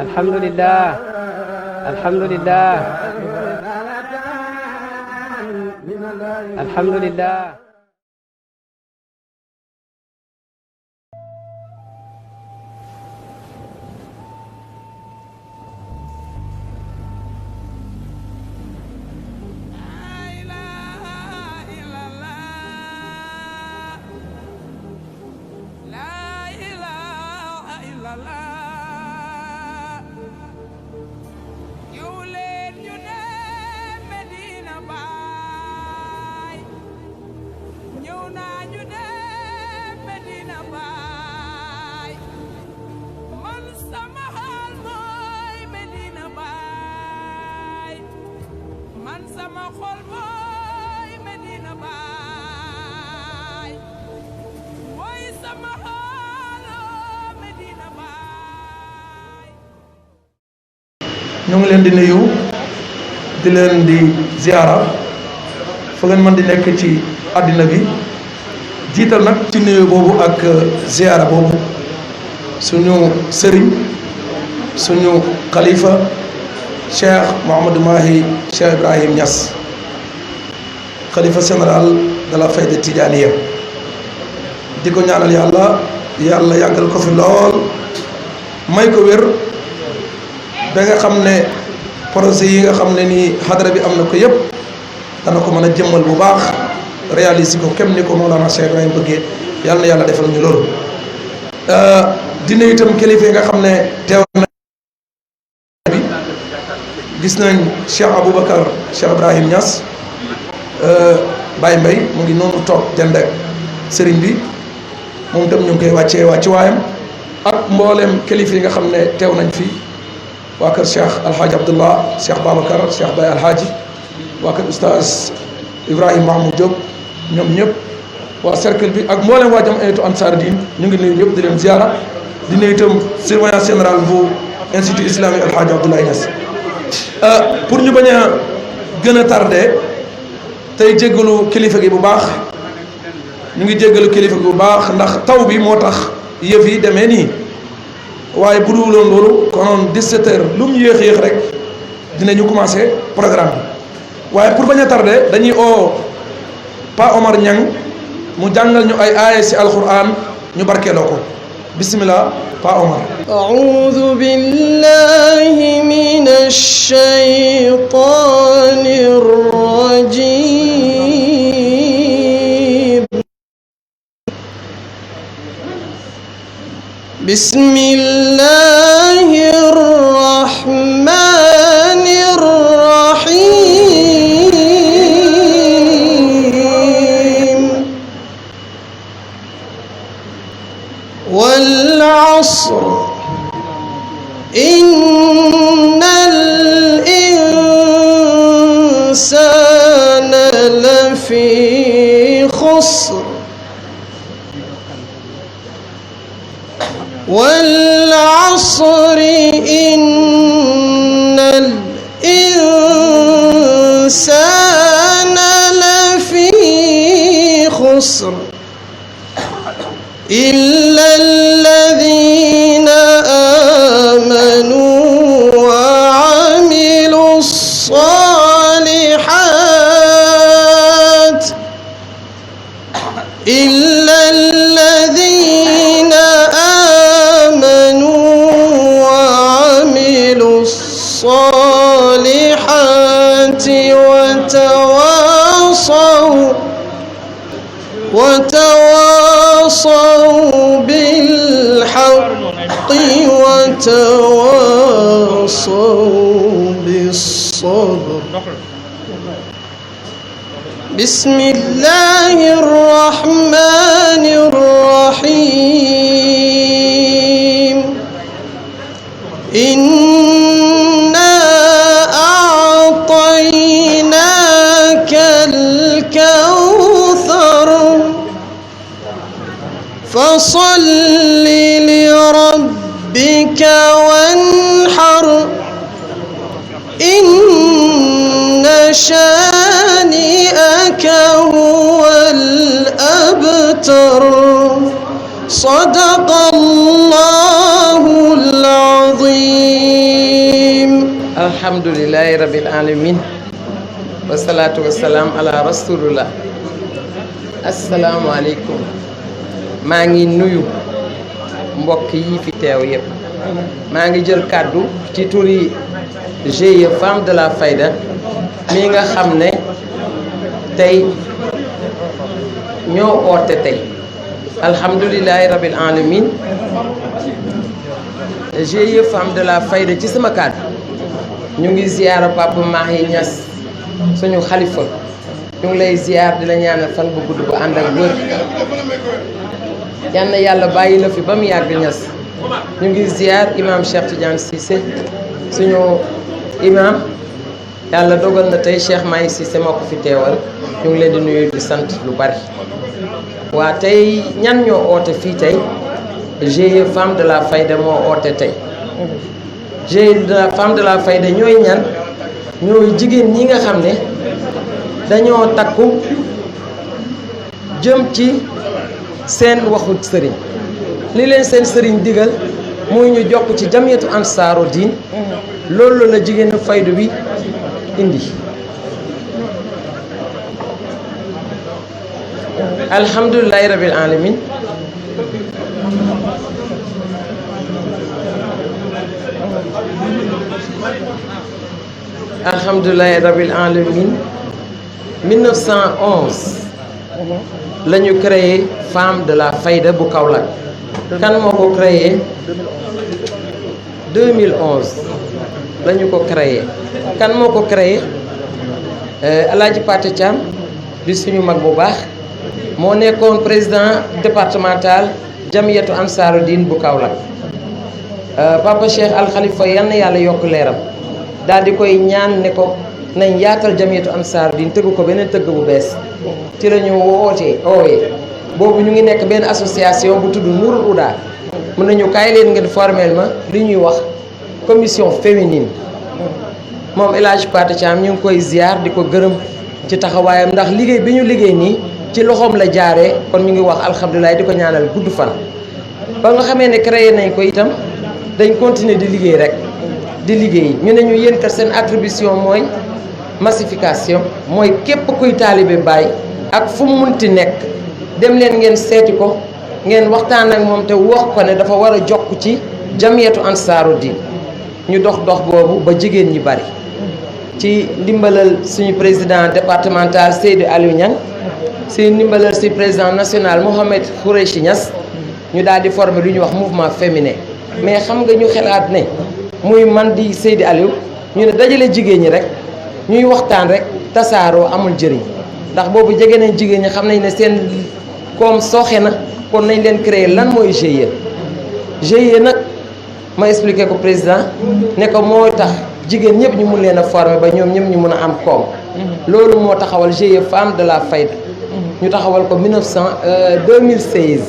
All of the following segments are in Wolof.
alhamdulillah alhamdulillah alhamdulillah. ñu ngi leen di nuyu di leen di ziara fa ngeen mën di nekk ci àddina bi jiital nag ci nuyu boobu ak ziara boobu suñu sëriñ suñu xalifa Cheikh Mouhamadou Mahi Cheikh Ibrahim Niass xalifa général de la Fayda Tijaaniya di ko ñaanal yàlla yàggal ko fi lool may ko wér ba nga xam ne projet yi nga xam ne nii xadara bi am na ko yëpp dana ko mën a jëmmal bu baax réaliser ko kem ni ko Mawlana Cheikh Ibrahim bëggee yàlla na yàlla defal ñu loolu. dina itam kilifa yi nga xam ne teew na bi gis nañ Cheikh Aboubacar Cheikh Ibrahim Niass Baye Mbaye mu ngi noonu toog dend ak sëriñ bi moom itam ñu ngi koy wàccee wàccuwaayam ak mboolem kilifa yi nga xam ne teew nañ fi. waa kër Cheikh Alhaji Abdullah Cheikh Babacar Cheikh Baye Alhaji waa kër Oustaz Ibrahima Mahmoud Diop ñoom ñëpp waa cercle bi ak mboolem waa Jamiyatu Ansar Din ñu ngi nuyu ñëpp di leen ziara di nuyu itam surveillant général bu institut islamique Alhaji Abdoulaye Niass. pour ñu bañ a gën a tardé tey jéggalu kilifa gi bu baax ñu ngi jéggalu kilifa gi bu baax ndax taw bi moo tax yëf yi demee nii. waaye bu dul woon loolu konoon 17h lu mu yéex rek dinañu commencé programme bi waaye pour bañ a tardé dañuy oo Pa Omar Niang mu jàngal ñu ay aaya ci alquran ñu barkeeloo ko bismillah Pa Omar. a'uudu billahi minash shaytaanir rajiim. بسم الله الرحمن الرحيم والعصر إن الإنسان لفي خسر والعصر إن الإنسان لفي خسر إلا الذين آمنوا وعملوا الصالحات إلا الذين الصالحات وتواصوا بالحق وتواصوا بالصبر. بسم الله الرحمن الرحيم. إنا أعطيناك الكوثر فصل لربك وانحر إن شانئك هو الأبتر. صدق الله العظيم. الحمد لله رب العالمين والصلاة والسلام على رسول الله. السلام عليكم. maa ngi nuyu mbokk yi fi teew yëpp. maa ngi jël kàddu ci turi GIE Femmes de la Fayda mi nga xam ne tey ñoo oote tey alhamdulilahi rabil alamin. GIE Femmes de la Fayda ci sama kàddu ñu ngi ziyaara Papa Mahi Niass suñu xalifa ñu ngi lay ziyaar di la ñaanal fan bu gudd bu ànd ak wër yal na yàlla bàyyi la fi ba mu yàgg Niass. ñu ngi ziyaar imam Cheikh Tidiane Cissé suñu imam yàlla dogal na tey Cheikh Mahi Cissé moo ko fi teewal ñu ngi leen di nuyu di sant lu bari. waa tey ñan ñoo oote fii tey GIE Femmes de la Fayda moo oote tey. GIE de la Femme de la Fayda ñooy ñan ñooy jigéen ñi nga xam ne dañoo takku jëm ci seen waxu sëriñ li leen seen sëriñ digal muy ñu jokk ci jamiyatu ansaaru diin loolu la jigéenu faydu bi indi. alhamdulilahi rabil alamin. alhamdulilahi rabil alamin. 1911 la ñu créé Femme de la Fayda bu Kaolack. kan moo ko créé 2011 la ñu ko créé. kan moo ko créé Alaaji Paté Thiam di suñu mag bu baax moo nekkoon président départemental jamiyatu ansaaru diin bu Kaolack. Papa Cheikh Al Khalifa yal na yàlla yokk leeram daal di koy ñaan ne ko nañ yaatal jamiyatu ansaaru diin tëgg ko beneen tëgg bu bees ci la ñu wootee boobu ñu ngi nekk benn association bu tudd Nourul Huda mën nañu kaay leen ngeen formellement li ñuy wax commission féminine. moom El Hadj Paté Thiam ñu ngi koy ziar di ko gërëm ci taxawaayam ndax liggéey bi ñu liggéey nii ci loxoom la jaaree kon ñu ngi wax alhamdulilah di ko ñaanal gudd fan. ba nga xamee ne créé nañ ko itam dañ continuer di liggéey rek di liggéey ñu ne ñu yéen kat seen attribution mooy massification mooy képp kuy taalibe Baay ak fu mu munti nekk dem leen ngeen seeti ko ngeen waxtaan ak moom te wax ko ne dafa war a jokk ci jamiyatu ansaaru diin ñu dox boobu ba jigéen ñi bari ci ndimbalal suñu président départemental Seydou Aliou Niang si ndimbalal si président national Mohamed Khoureyssi Niass ñu daal di former lu ñuy wax mouvement féminin. mais xam nga ñu xelaat ne muy man di Seydou Aliou ñu ne dajale jigéen ñi rek ñuy waxtaan rek tasaaroo amul njëriñ ndax boobu jege nañ jigéen ñi xam nañ ne seen koom sooxe na kon nañ leen créer lan mooy GIE. GIE nag ma expliqué ko président ne ko moo tax jigéen ñëpp ñu mun leen a former ba ñoom ñëpp ñu mun a am koom. loolu moo taxawal GIE Femmes de la Fayda. ñu taxawal ko 2016.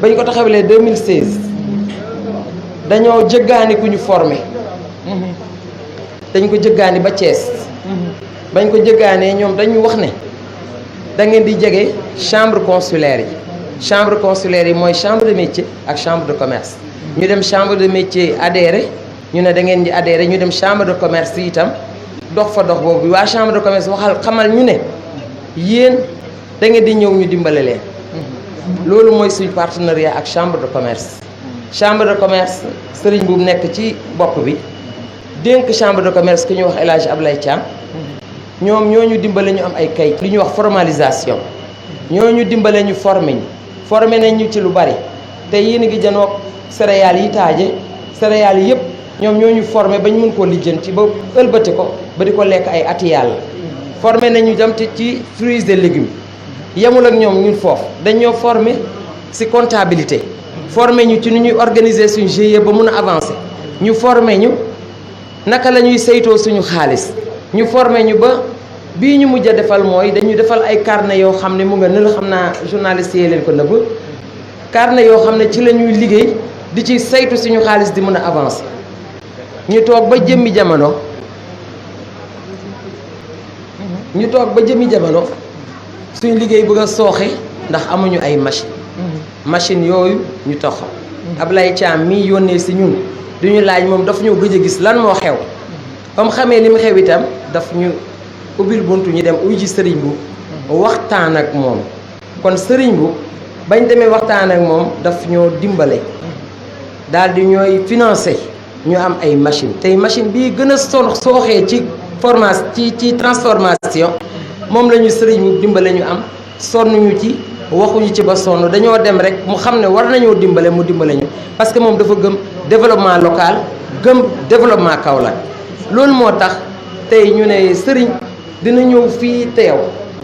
ba ñu ko taxawalee 2016 dañoo jëggaani ku ñu formé. dañ ko jëggaani ba Thiès. bañ ko jëggaanee ñoom dañu wax ne da ngeen di jege chambre consulaire yi. chambre consulaire yi mooy chambre de métier ak chambre de commerce. ñu dem chambre de métier adhéré ñu ne da ngeen di adhéré ñu dem chambre de commerce itam dox fa dox boobu waa chambre de commerce xamal ñu ne yéen da ngeen di ñëw ñu dimbale leen. loolu mooy suñ partenariat ak chambre de commerce. chambre de commerce sëriñ bu nekk ci bopp bi dénk chambre de commerce ku ñuy wax El Hadj Ablaye Thiam. ñoom ñoo ñu dimbale ñu am ay kayit li ñuy wax formalisation ñoo ñu dimbale ñu formé nañ ñu ci lu bari te yéen a ngi janoog céréales yi taaje céréales yi yëpp ñoom ñoo ñu formé ba ñu mën koo lijjanti ba ëlbati ko ba di ko lekk ay ati yàlla. formé nañ ñu dem ci fruits et légumes yemul ak ñoom ñun foofu dañ ñoo formé ci comptabilité formé ñu ci nu ñuy organiser suñu GIE ba mun a avancer ñu formé ñu naka la ñuy saytoo suñu xaalis. ñu formé ñu ba bii ñu mujj a defal mooy dañu defal ay carnet yoo xam ne mu nga ne la xam naa journaliste yi leen ko nëbb carnet yoo xam ne ci la ñuy liggéey di ci saytu suñu xaalis di mën a avancer ñu toog ba jëmmi jamono suñu liggéey bëgg a sooxe ndax amuñu ay machine machine yooyu ñu toxal Ablaye Thiam mii yónnee si ñun du ñu laaj moom daf ñoo gëj a gis lan moo xew comme xamee li mu xew itam daf ñu ubbil buntu ñu dem uy ji sëriñ bu waxtaan ak moom kon sëriñ bu bañ demee waxtaan ak moom daf ñoo dimbale daal di ñooy financé ñu am ay machine tey machine bii gën a sooxee ci formation ci transformation moom la ñu sëriñ bu dimbale ñu am sonn ñu ci waxuñu ci ba sonn dañoo dem rek mu xam ne war nañoo dimbale mu dimbale ñu parce que moom dafa gëm développement local gëm développement Kaolack loolu moo tax tey ñu ne sëriñ dina ñëw fii teew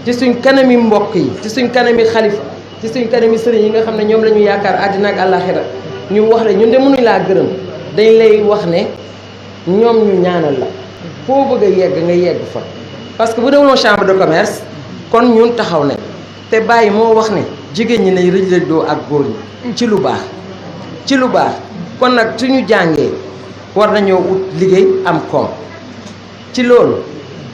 ci suñ kanami mbokk yi ci suñ kanami xalifa ci suñ kanami sëriñ yi nga xam ne ñoom la ñu yaakaar àddina ak àllaaxira ñu wax la ñun de mënuñ laa gërëm dañ lay wax ne ñoom ñu ñaanal la foo bëgg a yegg nga yegg fa parce que bu demoon chambre de commerce kon ñun taxaw nañ te bàyyi moo wax ne jigéen ñi lay rëjlëjdoo ak góor ñi ci lu baax ci lu baax kon nag suñu jàngee war nañoo ut liggéey am koom ci loolu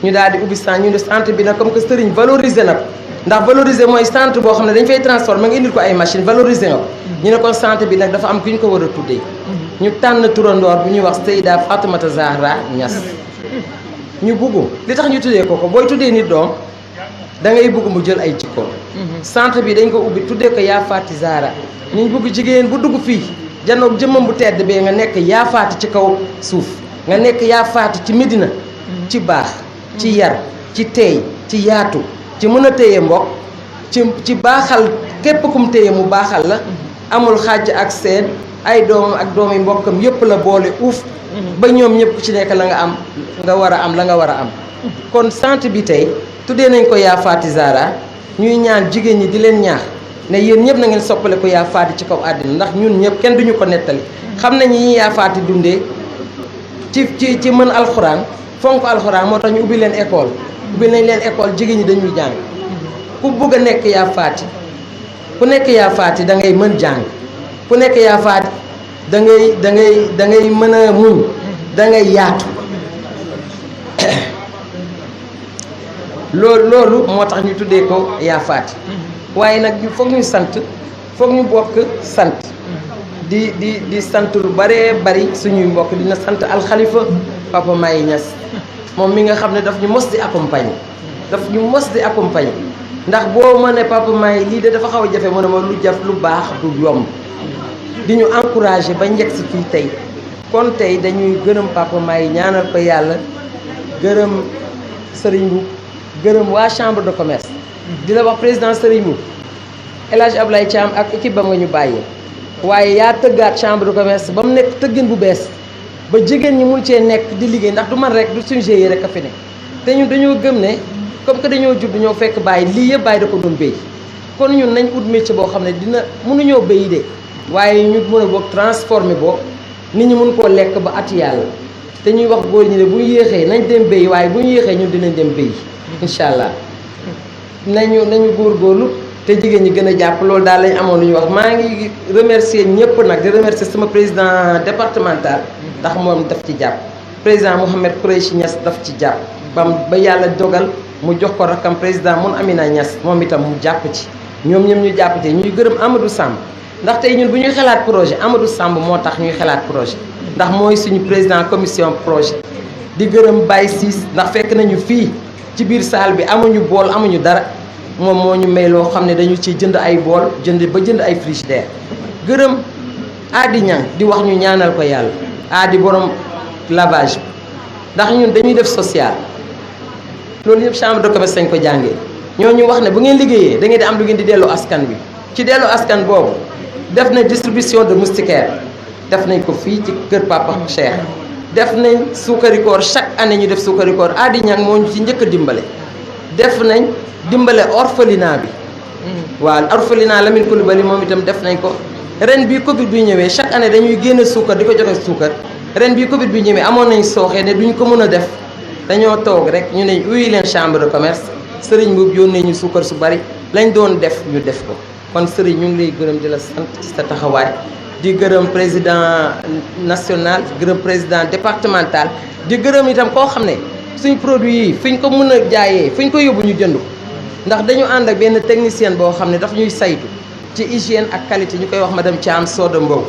ñu daal di ubbi centre ñu ne centre bi nag comme que sëriñ valoriser na ko ndax valoriser mooy centre boo xam ne dañ fay transformer nga indil ko ay machine valoriser nga ko ñu ne kon centre bi nag dafa am ku ñu ko war a tuddee ñu tànn turandoor bu ñuy wax Seyda Fatoumata Zahra Niass ñu bugg li tax ñu tuddee ko booy tuddee nit doom da ngay bugg mu jël ay jikkoom centre bi dañ ko ubbi tuddee ko yaa Faati Zahra ñu bugg jigéen bu dugg fii janoog jëmmam bu tedd bee nga nekk yaa faati ci kaw suuf nga nekk yaa faati ci Medina ci baax ci yar ci teey ci yaatu ci mën a téye mbokk ci baaxal képp kum téye mu baaxal la amul xàjj ak seen ay doomam ak doomi mbokkam yëpp la boole uuf ba ñoom ñëpp ku ci nekk la nga am nga war a am la nga war a am kon centre bi tey tuddee nañ ko yaa Faati Zahra ñuy ñaan jigéen ñi di leen ñaax ne yéen ñëpp na ngeen soppale ko yaa faati ci kaw àddina ndax ñun ñëpp kenn duñu ko nettali xam nañu ñi yaa faati dundee ci mën alxuraan fonk alxuraan moo tax ñu ubbi leen école ubbi nañ leen école jigéen ñi dañuy jàng ku bëgg a nekk yaa faati ku nekk yaa faati da ngay mën jàng ku nekk yaa faati da ngay mën a muñ da ngay yaatu loolu moo tax ñu tuddee ko yaa faati waaye nag foog ñu sant foog ñu bokk sant di sant lu baree bari suñuy mbokk dina sant alxalifa Papa Maye Niass moom mi nga xam ne daf ñu mos di accompagner ndax boo ma ne Papa Maye lii de dafa xaw a jafe mu ne ma lu jaf lu baax du yomb di ñu encourager ba njëkk si fii tey kon tey dañuy gërëm Papa Maye ñaanal ko yàlla gërëm Serigne bu gërëm waa chambre de commerce di la wax président Serigne bu El Hadj Ablaye Thiam ak équipe ba nga ñu bàyyee waaye yaa tëggaat chambre de commerce ba mu nekk tëggin bu bees ba jigéen ñi mun cee nekk di liggéey ndax du man rek du suñu GIE rek a fi ne te ñun dañoo gëm ne comme que dañoo judd ñoo fekk bàyyi lii yëpp bàyyi da ko doon béy kon ñun nañ ut métier boo xam ne mënuñoo béy de waaye ñu mën a boog transformer boo nit ñi mun koo lekk ba at yàlla te ñuy wax góor ñi ne bu ñu yéexee nañ dem béy waaye bu ñu yéexee ñun dinañ dem béy incha allah nañu góorgóorlu te jigéen ñi gën a jàpp loolu daal lañ amoon lu ñu wax maa ngi remercier ñëpp nag di remercier sama président départemental ndax moom daf ci jàpp président Mouhamed Koureichi Niass daf ci jàpp ba yàlla dogal mu jox ko rakkam président mun Amina Niass moom itam mu jàpp ci ñoom ñoom ñu jàpp ci ñuy gërëm Amadou Samb ndax tey ñun bu ñuy xalaat projet Amadou Samb moo tax ñuy xalaat projet ndax mooy suñu président commission projet di gërëm Baye Ciss ndax fekk nañu fii ci biir salle bi amuñu bool amuñu dara moom moo ñu may loo xam ne dañu ci jënd ay bool jënd ay frigidaire gërëm Adi Niang di wax ñu ñaanal ko yàlla Adi borom lavage bi ndax ñun dañuy def social loolu yëpp chambre de commerce dañ ko jàngee ñoo ñu wax ne bu ngeen liggéeyee da ngeen di am lu ngeen di delloo askan bi ci delloo askan boobu def nañ distribution de moustiquaire def nañ ko fii ci kër Papa Cheikh def nañ suukari koor chaque année ñu def suukari koor Adi Niang moo ñu ci njëkk a dimbale def nañ dimbale orphelinat bi waaw orphelinat Lamine Coulibaly moom itam def nañ ko ren bii Covid bi ñëwee chaque année dañuy génne suukar di ko joxe suukar ren bii Covid bi ñëwee amoon nañ sooxee ne duñ ko mën a def dañoo toog rek ñu ne uyi leen chambre de commerce Serigne boobu yónnee ñu suukar su bari lañ doon def ñu def ko kon Serigne ñu ngi lay gërëm di la sant ci sa taxawaay di gërëm président national gërëm président départemental di gërëm itam koo xam ne suñ produit yi fi ñu ko mën a jaayee fi ñu ko yóbbu ñu jënd ko ndax dañu ànd ak benn technicien boo xam ne daf ñuy saytu ci hygiène ak qualité ñu koy wax madame Thiam Soda Mbow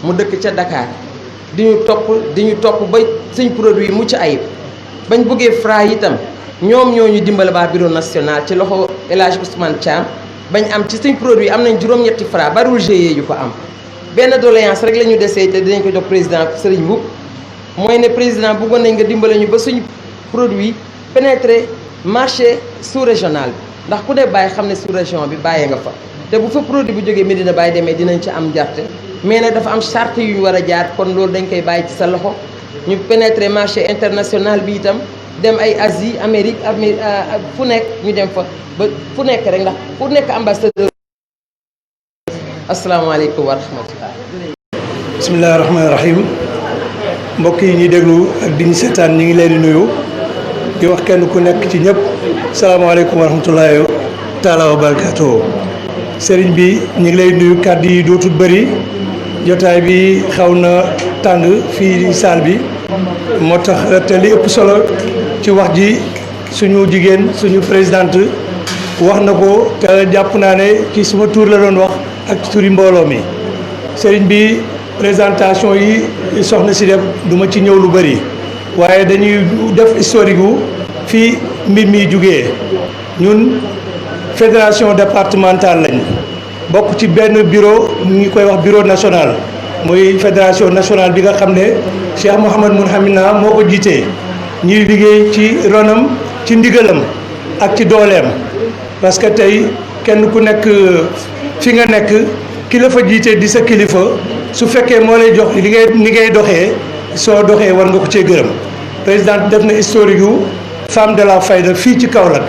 mu dëkk ca Dakar di ñu topp ba suñ produit mucc ayib bañ bëggee Fra itam ñoom ñoo ñu dimbale ba bureau national ci loxo El Hadj Ousmane Thiam bañ am ci suñ produit am nañ juróom-ñetti Fra bariwul GIE yu ko am benn doléance rek la ñu desee te dinañ ko jox président Serigne Mboup mooy ne président bëggoon nañ nga dimbale ñu ba suñ produit pénétrer marché sous-régional bi ndax ku ne bàyyi xam ne sous-région bi bàyyee nga fa te bu fa produit bu jógee Medina Baye demee dinañ ci am njarte mais nag dafa am charte yu ñu war a jaar kon loolu dañ koy bàyyi ci sa loxo ñu pénétrer marché international bi itam dem ay Asie Amérique fu nekk ñu dem fa ba fu nekk rek ndax fu nekk ambassadeur. asalaamaaleykum wa rahmatullah. bismillahi rahmaani rahim mbokk yi ñuy déglu ak di ñu seetaan ñu ngi leen di nuyu di wax kenn ku nekk ci ñëpp salaamaaleykum wa rahmatullahi taala wa barakatuh. sëriñ bi ñu ngi lay nuyu kàddu yi dootul bëri jotaay bi xaw na tàng fii saal bi moo tax te li ëpp solo ci wax ji suñu jigéen suñu présidente wax na ko te jàpp naa ne ci suma tur la doon wax ak turi mbooloo mi sëriñ bi présentation yi soxna si def du ma ci ñëw lu bëri waaye dañuy def historique gu fii mbir mi jugee ñun fédération départementale lañ bokk ci benn bureau ñu ngi koy wax bureau national muy fédération nationale bi nga xam ne Cheikh Mouhamad Mounhamina moo ko jiitee ñuy liggéey ci ronam ci ndigalam ak ci dooleem parce que tey kenn ku nekk fi nga nekk ki la fa jiite di sa kilifa su fekkee moo lay jox li ngay doxee soo doxee war nga ko cee gërëm président def na historique yu femme de la fayda fii ci Kaolack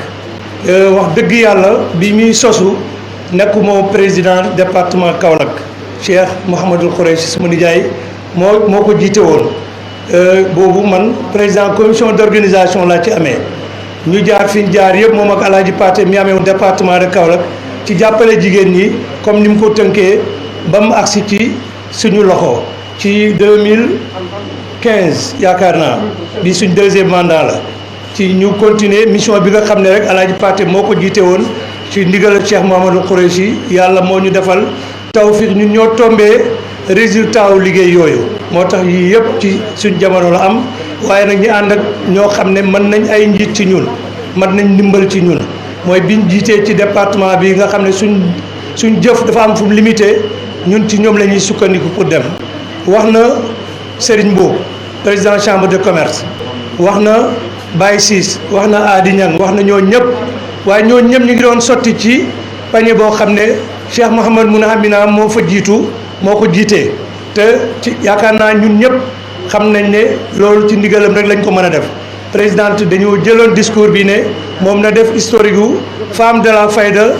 wax dëgg yàlla bi muy sosu nekku moo président département Kaolack Cheikh Mouhamadul Khoureychi sama nijaay moo ko jiite woon boobu man président commission d'organisation laa ci amee ñu jaar fi ñu jaar yëpp moom ak Alaaji Paté mi amee woon département de Kaolack ci jàppale jigéen ñi comme ni mu ko tënkee ba mu agsi ci suñu loxo ci 2015 yaakaar naa bi suñ deuxième mandat la ci ñu continuer mission bi nga xam ne rek Alaaji Paté moo ko jiite woon ci ndigal Cheikh Mouhamadou Khoureychi yàlla moo ñu defal tawfiq ñun ñoo tombee résultat wu liggéey yooyu moo tax yii yëpp ci suñ jamono la am waaye nag ñu ànd ak ñoo xam ne mën nañ ay njiit ci ñun mën nañ ndimbal ci ñun mooy biñ jiitee ci département bi nga xam ne suñ jëf dafa am fu mu limité ñun ci ñoom la ñuy sukkandiku pour dem wax na Serigne Mboup président chambre de commerce wax na Baye Ciss wax na Adi Niang wax na ñoo ñëpp waaye ñoo ñëpp ñu ngi doon sotti ci pañe boo xam ne Cheikh Mouhamad Mounhamina moo fa jiitu moo ko jiitee te ci yaakaar naa ñun ñëpp xam nañ ne loolu ci ndigalam rek lañ ko mën a def présidente dañoo jëloon discours bi ne moom na def historique gu femme de la fayda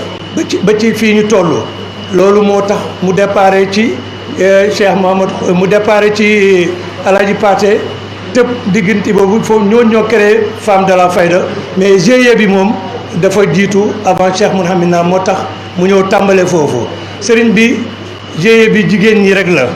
ba ci fii ñu toll loolu moo tax mu déparé ci Cheikh Mouhamad mu déparé ci Alaaji Paté tëb diggante boobu foofu ñoo créé femme de la fayda mais GIE bi moom dafa jiitu avant Cheikh Mounhamina moo tax mu ñëw tàmbale foofu sëriñ bi GIE bi jigéen ñi rek la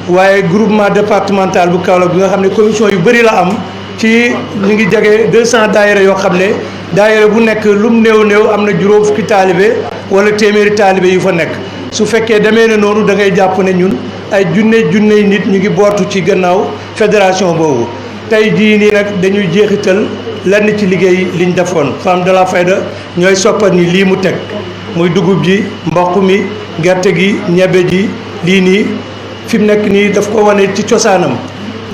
waaye groupement départemental bu Kaolack bi nga xam ne commission yu bëri la am ci ñu ngi jege 200 daayira yoo xam ne daayira bu nekk lum néew am na juróom fukki taalibe wala téeméeri taalibe yu fa nekk su fekkee demee ne noonu da ngay jàpp ne ñun ay junney nit ñu ngi bootu ci gannaaw fédération boobu tey jii nii nag dañuy jeexital lenn ci liggéey liñ defoon femme de la fayda ñooy soppar ni lii mu teg muy dugub ji mboq mi gerte gi ñebe ji lii nii fi mu nekk nii daf ko wane ci cosaanam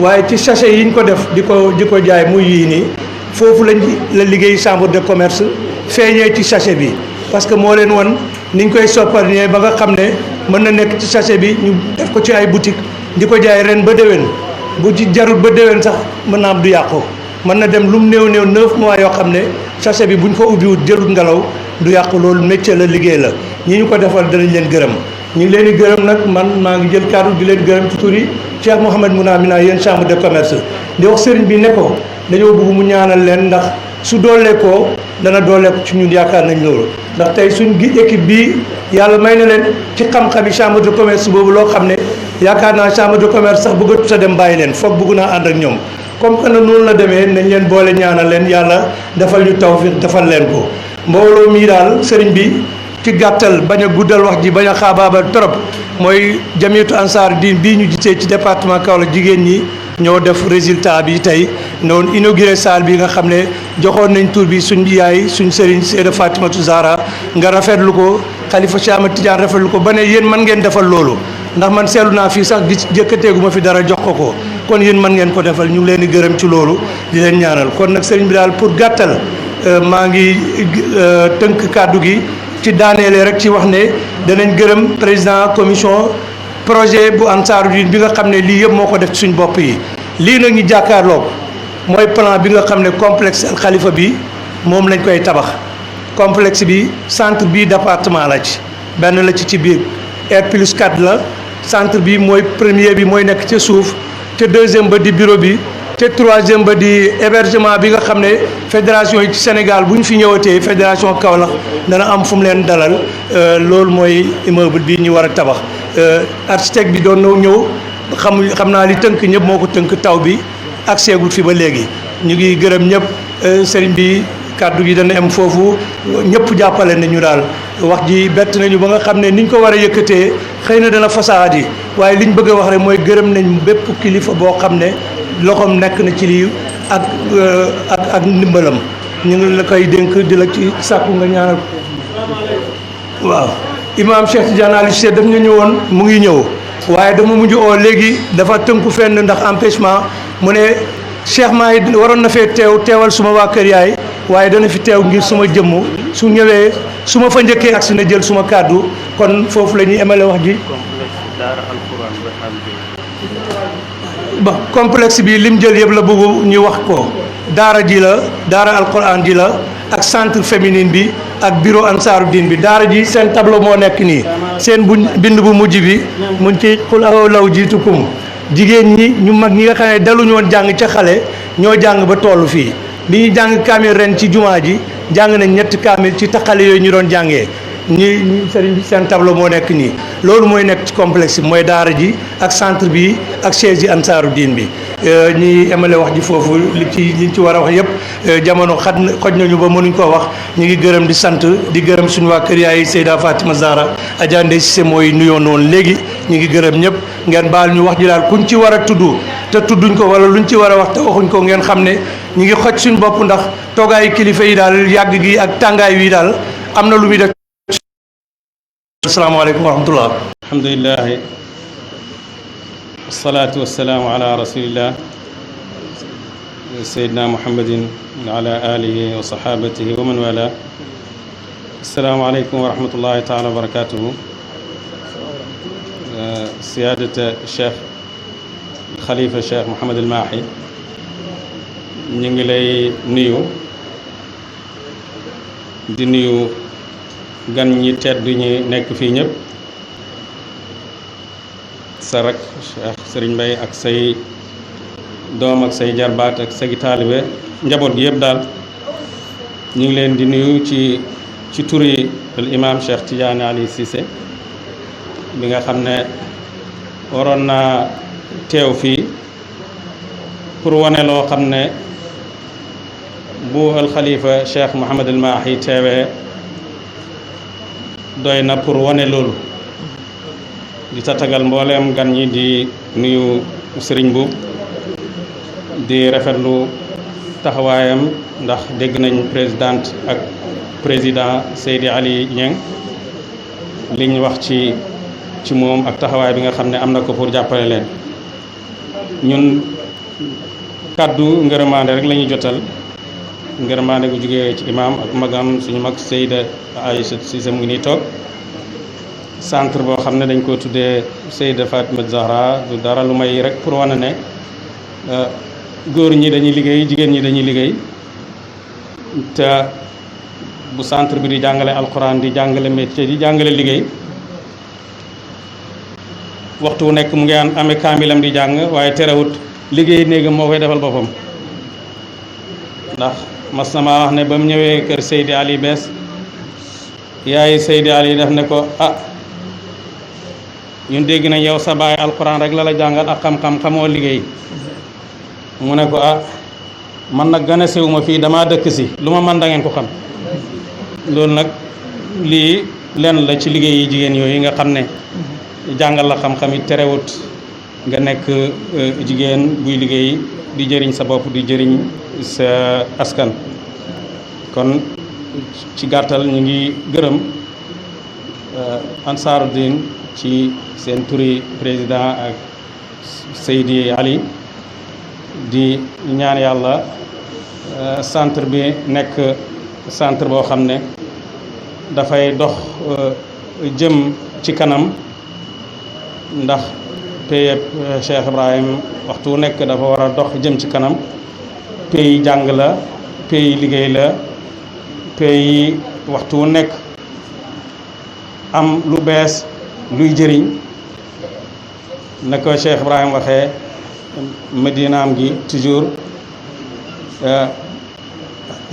waaye ci sachet yiñ ko def di ko jaay muy yii nii foofu la liggéey chambre de commerce feeñee ci sachet bi parce que moo leen wan niñ koy sopparñee ba nga xam ne mën na nekk ci sachet bi ñu def ko ci ay boutique di ko jaay ren ba déwén bu ci jarul ba déwén sax mën naa am du yàqu mën na dem lu mu néew 9 mois yoo xam ne sachet bi buñ ko ubbiwut jëlut ngelaw du yàqu loolu métier la liggéey la ñi ñu ko defal danañ leen gërëm ñu ngi leen di gërëm nag man maa ngi jël kàddu di leen gërëm ci turi Cheikh Mouhamad Mounhamina yéen chambre de commerce di wax sëriñ bi ne ko dañoo bëgg mu ñaanal leen ndax su doolee ko dana doolee ko ci ñun yaakaar nañ loolu ndax tey suñ gi équipe bi yàlla may na leen ci xam-xami chambre de commerce boobu loo xam ne yaakaar naa chambre de commerce sax bëggatu sa dem bàyyi leen foog bëgg naa ànd ak ñoom comme que noonu la demee nañ leen boole ñaanal leen yàlla defal ñu tawfiq defal leen ko mbooloo mii daal sëriñ bi ci gàttal bañ a guddal wax ji bañ a xaabaabal trop mooy jamiyatu ansaar diin bii ñu gisee ci département Kaolack jigéen ñi ñoo def résultat bi tey noonu inauguré salle bi nga xam ne joxoon nañ tur bi suñ yaay suñ sëriñ Seyda Fatimatu Zahra nga rafetlu ko Khalifa Cheikh Ahmed Tidiane rafetlu ko ba ne yéen mën ngeen defal loolu ndax man seetlu naa fii sax gis jëkkateegu ma fi dara jox ko kon yéen mën ngeen ko defal ñu ngi leen di gërëm ci loolu di leen ñaanal kon nag sëriñ bi daal pour gàttal maa ngi tënk kàddu gi ci daaneele rek ci wax ne danañ gërëm président commission projet bu Ansaarud-Din bi nga xam ne lii yëpp moo ko def ci suñ bopp yi lii nag ñu jàkkaarloog mooy plan bi nga xam ne complexe Al Khalifa bi moom lañ koy tabax complexe bi centre bi département la ci benn la ci biir R+4 la centre bi mooy premier bi mooy nekk ca suuf te deuxième ba di bureau bi te troisième ba di hébergement bi nga xam ne fédération yi ci Sénégal bu ñu fi ñëwatee fédération Kaolack dana am fu mu leen dalal loolu mooy immeuble bi ñu war a tabax architecte bi doon na ñëw xam naa li tënk ñëpp moo ko tënk taw bi ak seegut fi ba léegi ñu ngi gërëm ñëpp sëriñ bi kàddu gi dana am foofu ñëpp jàppale nañu daal wax ji bett nañu ba nga xam ne niñ ko war a yëkkatee xëy na dana fasaad yi waaye liñ bëgg a wax rek mooy gërëm nañ bépp kilifa boo xam ne loxoom nekk na ci lii ak ndimbalam ñu ngi la koy dénk di la ci sàkku nga ñaanal waaw imaam Cheikh Tidiane Ali Cissé daf ñu ñëwoon mu ngi ñëw waaye dama mujj oo léegi dafa tënku fenn ndax empêchement mu ne Cheikh Mahi waroon na fee teewal suma waa kër yaay waaye dana fi teew ngir suma jëmm su ñëwee su ma fa njëkkee agsi na jël suma kàddu kon foofu la ñuy emale wax ji ba complexe bi lim jël yëpp la bëgg ñu wax ko daara ji la daara alquran ji la ak centre féminine bi ak bureau Ansaarud-Din bi daara ji seen tableau moo nekk nii seen bu bind bu mujj bi mun ci xul aw law jiitukum jigéen ñi ñu mag ñi nga xam ne daluñu woon jàng ca xale ñoo jàng ba tollu fii bi ñuy jàng kaamil ren ci jumaa ji jàng nañ ñetti kaamil ci taxale yooyu ñu doon jàngee ñi sëriñ bi seen tableau moo nekk nii loolu mooy nekk ci complexe bi mooy daara ji ak centre bi ak chaise yi Ansaarud-Din bi ñi emale wax ji foofu liñ ci war a wax yëpp jamono xoj nañu ba mënuñ koo wax ñu ngi gërëm di sant di gërëm suñu waa kër yaay Seyda Fatima Zahra Adja Ndeye Cissé mooy nuyoo noonu léegi ñu ngi gërëm ñëpp ngeen baal ñu wax ji daal kuñ ci war a tudd te tudduñ ko wala luñ ci war a wax te waxuñ ko ngeen xam ne ñu ngi xoj suñu bopp ndax toogaayu kilifa yi daal yàgg gi ak tàngaay wi daal am na lu muy def. asalaamaaleykum wa rahmatullah. alhamdulilah wasalaatu wasalaamu ala rasulillah sayidina muhammadin wa ala alihi wa sahabatihi wa man wala asalaamaaleykum wa rahmatullahi taala wa barakatuhu siyaadata cheikh xalifa cheikh Mouhamad al Mahi ñu ngi lay nuyu di nuyu gan ñi tedd ñi nekk fii ñëpp sa rak Cheikh Serigne Mbaye ak say doom ak say jarbaat ak say taalibe njaboot gi yëpp daal ñu ngi leen di nuyu ci turi al imam Cheikh Tidiane Ali Cissé bi nga xam ne waroon naa teew fii pour wane loo xam ne bu al xalifa Cheikh Mouhamad al Mahi teewee doy na pour wane loolu di tatagal mbooleem gan ñi di nuyu sëriñ bu di rafetlu taxawaayam ndax dégg nañ présidente ak président Seydi Ali Niang liñ wax ci moom ak taxawaay bi nga xam ne am na ko pour jàppale leen ñun kàddu ngërëmaande rek la ñuy jotal ngërëmaande gu jógee ci imam ak magam suñu mag Seyda Aïcha Cissé mu ngi nii toog centre boo xam ne dañ ko tuddee Seyda Fatima Zahra du dara lu may rek pour wane ne góor ñi dañuy liggéey jigéen ñi dañuy liggéey te bu centre bi di jàngale alquran di jàngale métier di jàngale liggéey waxtu wu nekk mu ngi amee kaamilam di jàng waaye terewut liggéey néegam moo koy defal boppam ndax mas na maa wax ne ba mu ñëwee kër Seydi Ali bees yaay Seydi Ali def ne ko ñun dégg nañ yow sa baay alquran rek la jàngal ak xam-xam xamoo liggéey mu ne ko man nag gane sewuma fii damaa dëkk si lu ma man da ngeen ko xam loolu nag lii lenn la ci liggéey yi jigéen yooyu nga xam ne jàngal la xam-xam it terewut nga nekk jigéen buy liggéey di jëriñ sa bopp di jëriñ sa askan. kon ci gàttal ñu ngi gërëm Ansaarud-Din ci seen turi président ak Seydi Ali di ñaan yàlla centre bi nekk centre boo xam ne dafay dox jëm ci kanam ndax pays Cheikh Ibrahim waxtu wu nekk dafa war a dox jëm ci kanam. pays jàng la pays liggéey la pays waxtu wu nekk am lu bees luy jëriñ na ko Cheikh Ibrahim waxee Medinaam gi toujours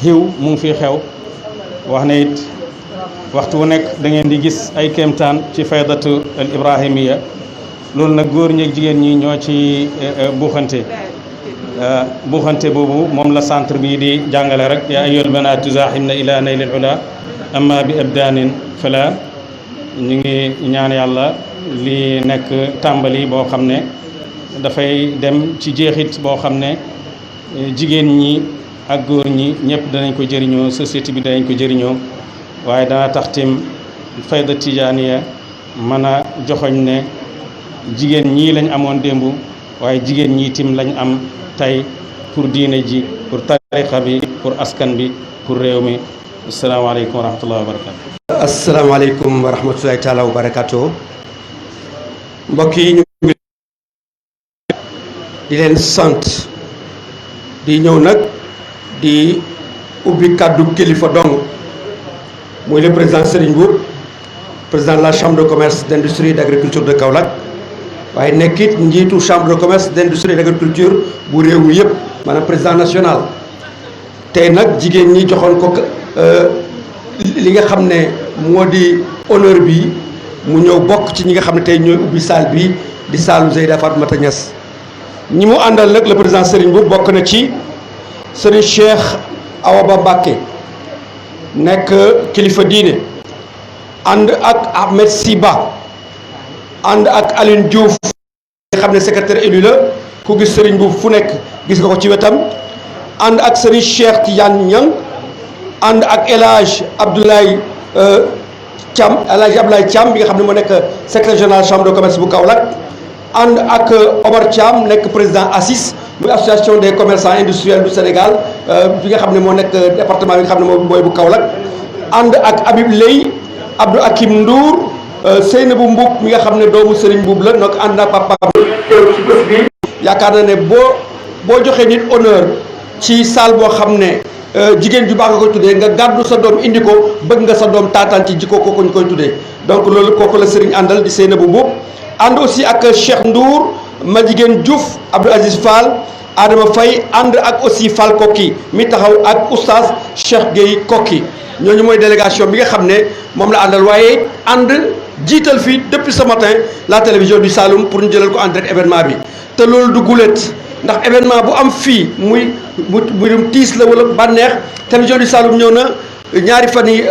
xiw mu ngi fi xew wax ne it waxtu wu nekk da ngeen di gis ay kéemtaan ci faydatu al ibrahimiya loolu nag góor ñi ak jigéen ñi ñoo ci buuxante boobu moom la centre bi di jàngale rek yaa ayyuhal banaatu zaaximna ila naylil ula amma bi abdaanin fala ñu ngi ñaan yàlla li nekk tàmbali boo xam ne dafay dem ci jeexit boo xam ne jigéen ñi ak góor ñi ñëpp danañ ko jëriñoo société bi danañ ko jëriñoo waaye dana tax tim fayda tijaaniya mën a joxoñ ne jigéen ñii lañ amoon démb waaye jigéen ñii tim lañ am tey pour diine ji pour tariqa bi pour askan bi pour réew mi asalaamaaleykum wa rahmatullahi wa barakatu asalaamaaleykum wa rahmatullahi taala wa barakatu mbokk yi ñu ngi di leen sant di ñëw nag di ubbi kàddu kilifa dong muy le président Serigne Mboup président de la chambre de commerce d'industrie et d'agriculture de Kaolack waaye nekkit njiitu chambre de commerce d'industrie et d'agriculture bu réew mi yëpp maanaam président national tey nag jigéen ñi joxoon ko li nga xam ne moo di honneur bi mu ñëw bokk ci ñi nga xam ne tey ñooy ubbi salle bi di saalu Zeyda Fatoumata Niass ñi mu àndal nag le président Serigne Mboup bokk na ci Serigne Cheikh Awa Ba Mbacké nekk kilifa diine ànd ak Ahmed Siba ànd ak Aline Diouf nga xam ne secrétaire élu la ku gis Serigne Mboup fu nekk gis nga ko ci wetam ànd ak Serigne Cheikh Tidiane Niang ànd ak El Hadj Abdoulaye Thiam El Hadj Abdoulaye Thiam bi nga xam ne moo nekk secrétaire général chambre de commerce bu Kaolack ànd ak Omar Thiam nekk président ACIS muy association des commerçants industriels du Sénégal bi nga xam ne moo nekk département bi nga xam ne mooy bu Kaolack ànd ak Habib Ley Abdou Hakim Ndour Seynabou Mboup mi nga xam ne doomu Serigne Mboup la donc ànd ak papa teew ci bés bi yaakaar na ne boo joxee nit honneur ci salle boo xam ne jigéen ju baax nga koy tuddee nga gàddu sa doom indi ko bëgg nga sa doom taataan ci jikko kooku ñu koy tuddee donc loolu kooku la Serigne àndal di Seynabou Mboup ànd aussi ak Cheikh Ndour Madjiguène Diouf Abdou Aziz Fall Adama Faye ànd ak aussi Fall Kokki mi taxaw ak oustaz Cheikh Gueye Kokki ñooñu mooy délégation bi nga xam ne moom la àndal waaye ànd jiital fii depuis ce matin la télévision du Saloum pour ñu jëlal ko en direct événement bi te loolu du gulet ndax événement bu am fii muy tiis la wala bànneex télévision du Saloum ñëw na ñaari fan yi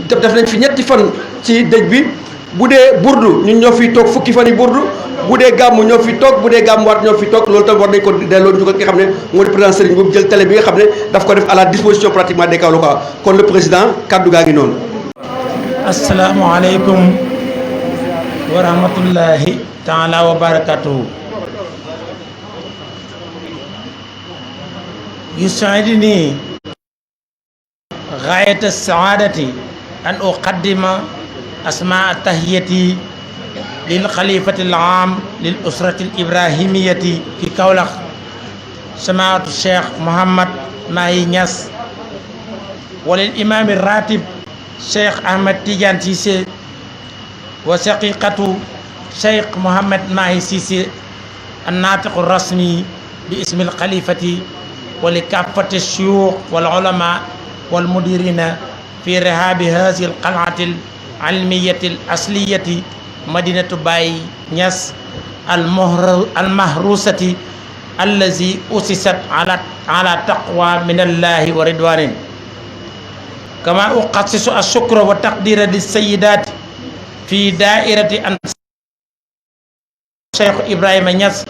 def nañ fi ñetti fan ci dëj bi bu dee burdu ñun ñoo fi toog fukki fan yi burdu bu dee gàmm ñoo fi toog bu dee gàmm waat ñoo fi toog loolu tam war nañ ko delloo ñu ko ki nga xam ne moo di président Serigne boobu jël télé bi nga xam ne daf ko def à la disposition pratiquement des Kaolackois kon le président kaddu gaa ngi noonu. asalaamaaleykum wa rahmatullahi taala wa barakatuhu. يسعدني غاية السعادة أن أقدم أسماء تحيتي للخليفة العام للأسرة الإبراهيمية في كولخ سماحة الشيخ محمد ماهي نياس وللإمام الراتب شيخ أحمد تيجان سيسي وشقيقة شيخ محمد ماهي سيسي الناطق الرسمي باسم الخليفة ولكافة الشيوخ والعلماء والمديرين في رحاب هذه القلعة العلمية الأصلية مدينة باي نياس المهروسة الذي أسست على تقوى من الله ورضوان كما أخصص الشكر والتقدير للسيدات في دائرة الشيخ إبراهيم نياس